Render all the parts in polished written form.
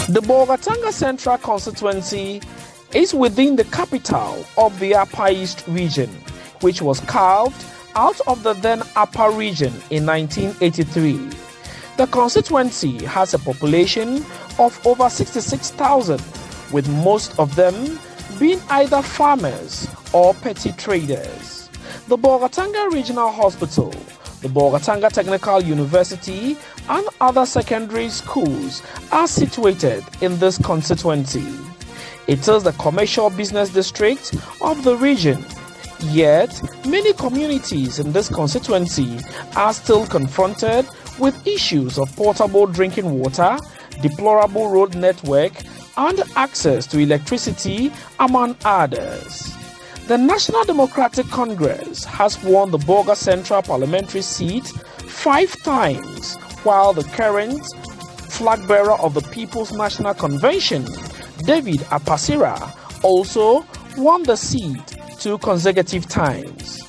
The Bolgatanga Central Constituency is within the capital of the Upper East region, which was carved out of the then Upper region in 1983. The constituency has a population of over 66,000, with most of them being either farmers or petty traders. The Bolgatanga Regional Hospital, the Bolgatanga Technical University, and other secondary schools are situated in this constituency. It is the commercial business district of the region. Yet, many communities in this constituency are still confronted with issues of potable drinking water, deplorable road network, and access to electricity, among others. The National Democratic Congress has won the Bolga Central parliamentary seat 5 times, while the current flag bearer of the People's National Convention, David Apasira, also won the seat 2 consecutive times.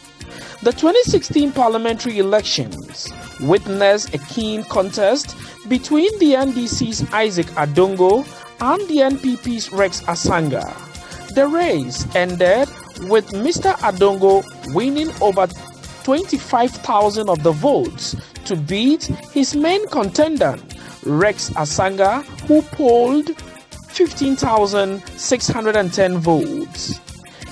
The 2016 parliamentary elections witnessed a keen contest between the NDC's Isaac Adongo and the NPP's Rex Asanga. The race ended with Mr. Adongo winning over 25,000 of the votes to beat his main contender, Rex Asanga, who polled 15,610 votes.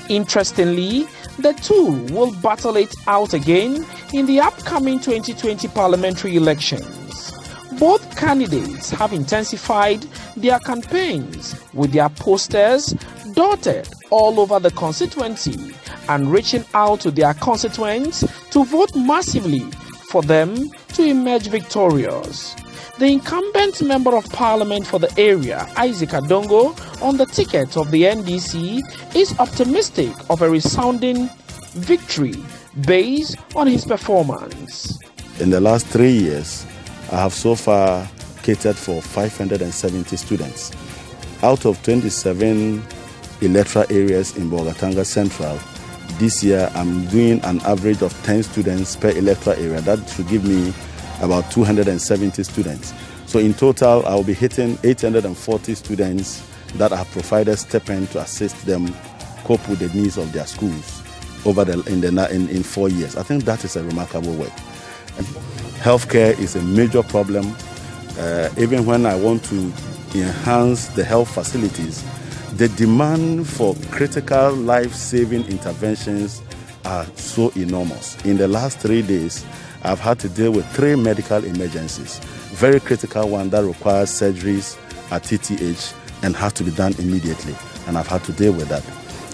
Interestingly, the two will battle it out again in the upcoming 2020 parliamentary elections. Both candidates have intensified their campaigns, with their posters dotted all over the constituency and reaching out to their constituents to vote massively for them to emerge victorious. The incumbent Member of Parliament for the area, Isaac Adongo, on the ticket of the NDC, is optimistic of a resounding victory based on his performance. In the last 3 years, I have so far catered for 570 students. Out of 27 electoral areas in Bolgatanga Central, this year I'm doing an average of 10 students per electoral area. That should give me about 270 students. So in total, I'll be hitting 840 students that I have provided stipend to assist them cope with the needs of their schools in 4 years. I think that is a remarkable work. Healthcare is a major problem. Even when I want to enhance the health facilities, the demand for critical life-saving interventions are so enormous. In the last 3 days, I've had to deal with 3 medical emergencies. Very critical one that requires surgeries at TTH and has to be done immediately. And I've had to deal with that.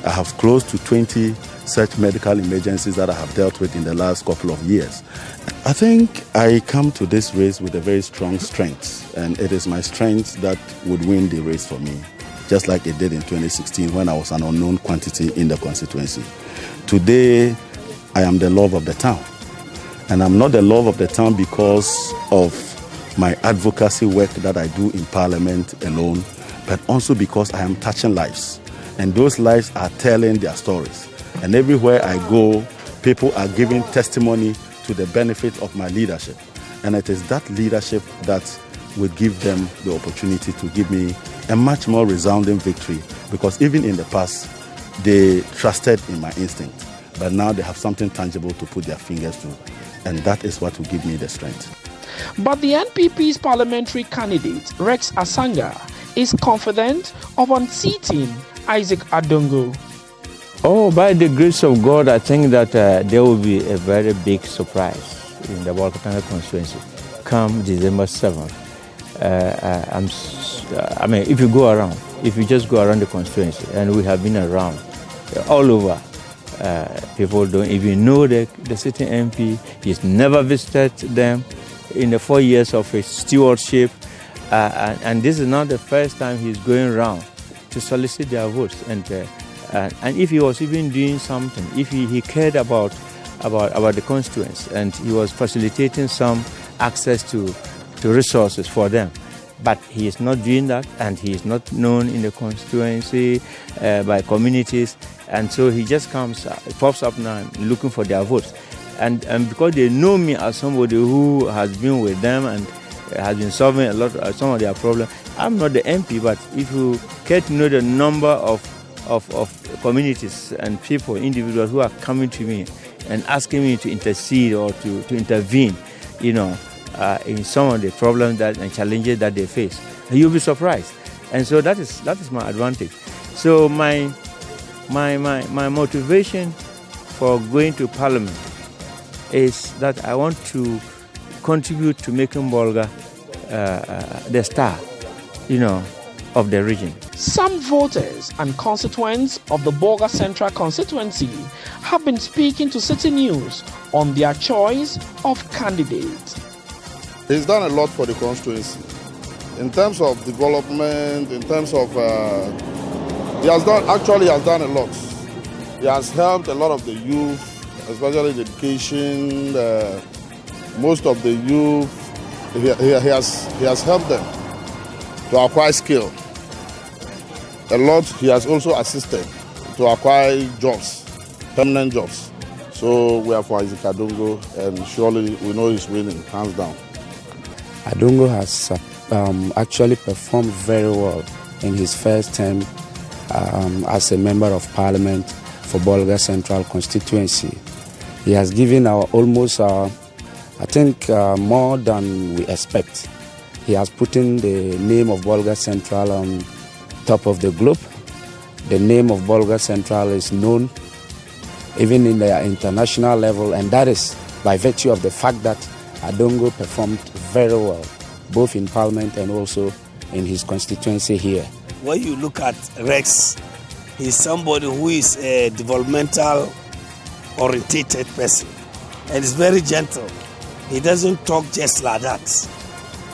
I have close to 20 such medical emergencies that I have dealt with in the last couple of years. I think I come to this race with a very strong strength, and it is my strength that would win the race for me, just like it did in 2016 when I was an unknown quantity in the constituency. Today, I am the love of the town. And I'm not the love of the town because of my advocacy work that I do in Parliament alone, but also because I am touching lives. And those lives are telling their stories. And everywhere I go, people are giving testimony to the benefit of my leadership. And it is that leadership that will give them the opportunity to give me a much more resounding victory, because even in the past, they trusted in my instinct. But now they have something tangible to put their fingers to. And that is what will give me the strength. But the NPP's parliamentary candidate, Rex Asanga, is confident of unseating Isaac Adongo. Oh, by the grace of God, I think that there will be a very big surprise in the Bolgatanga constituency come December 7th. If you just go around the constituency, and we have been around all over, people don't even know the sitting MP. He's never visited them in the 4 years of his stewardship. And this is not the first time he's going around to solicit their votes. And if he was even doing something, if he cared about the constituents, and he was facilitating some access to resources for them. But he is not doing that, and he is not known in the constituency by communities. And so he just pops up now looking for their votes. And because they know me as somebody who has been with them has been solving a lot some of their problems. I'm not the MP, but if you care to know the number of communities and people, individuals who are coming to me and asking me to intercede or to intervene, in some of the problems and challenges that they face, you'll be surprised. And so that is my advantage. So my motivation for going to Parliament is that I want to contribute to making Bolga the star, of the region. Some voters and constituents of the Bolga Central constituency have been speaking to Citi News on their choice of candidate. He's done a lot for the constituency. In terms of development, in terms of, he has done a lot. He has helped a lot of the youth, especially the education, most of the youth. He has helped them to acquire skill. A lot he has also assisted to acquire jobs, permanent jobs. So we are for Adongo, and surely we know he's winning, hands down. Adongo has actually performed very well in his first term as a member of parliament for Bolga Central constituency. He has given almost more than we expect. He has put in the name of Bolga Central on top of the globe. The name of Bolga Central is known even in the international level, and that is by virtue of the fact that Adongo performed very well, both in Parliament and also in his constituency here. When you look at Rex, he's somebody who is a developmental orientated person and is very gentle. He doesn't talk just like that.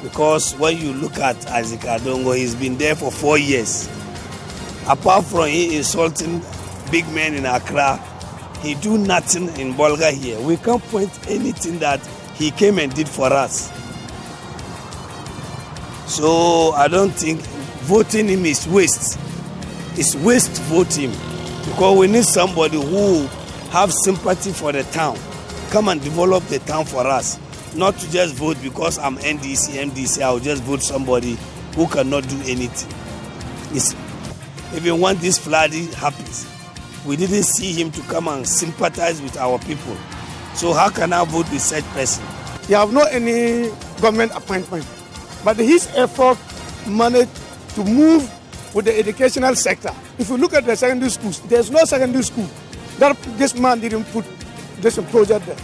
Because when you look at Isaac Adongo, he's been there for 4 years. Apart from he insulting big men in Accra, he do nothing in Bolga here. We can't point anything that he came and did for us. So I don't think voting him is waste. It's waste to vote him. Because we need somebody who have sympathy for the town. Come and develop the town for us. Not to just vote because I'm MDC, I'll just vote somebody who cannot do anything. Even when this flooding happens, we didn't see him to come and sympathize with our people. So how can I vote with such person? He have not any government appointment, but his effort managed to move with the educational sector. If you look at the secondary schools, there's no secondary school that this man didn't put this project there.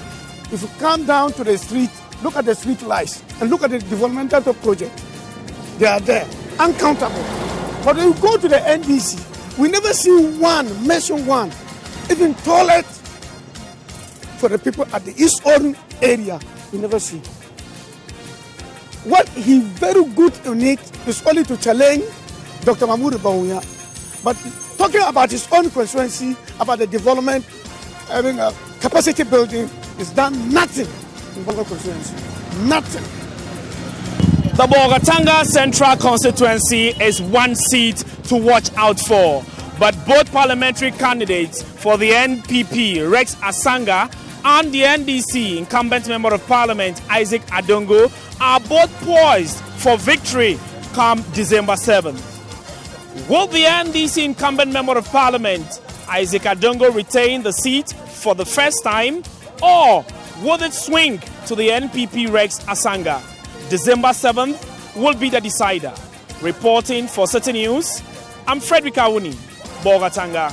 If you come down to the street, look at the street lights and look at the developmental project. They are there, uncountable. But when you go to the NDC, we never see mention one, even toilet for the people at the East Orange area, we never see. What he very good in it is only to challenge Dr. Mahmoud Bawumia. But talking about his own constituency, about the development, having a capacity building, he's done nothing in Bolga constituency. Nothing. The Bolgatanga Central constituency is one seat to watch out for. But both parliamentary candidates for the NPP, Rex Asanga, and the NDC, incumbent member of parliament, Isaac Adongo, are both poised for victory come December 7th. Will the NDC incumbent member of parliament, Isaac Adongo, retain the seat for the first time, or will it swing to the NPP Rex Asanga? December 7th will be the decider. Reporting for Citi News, I'm Frederick Awuni, Bolgatanga.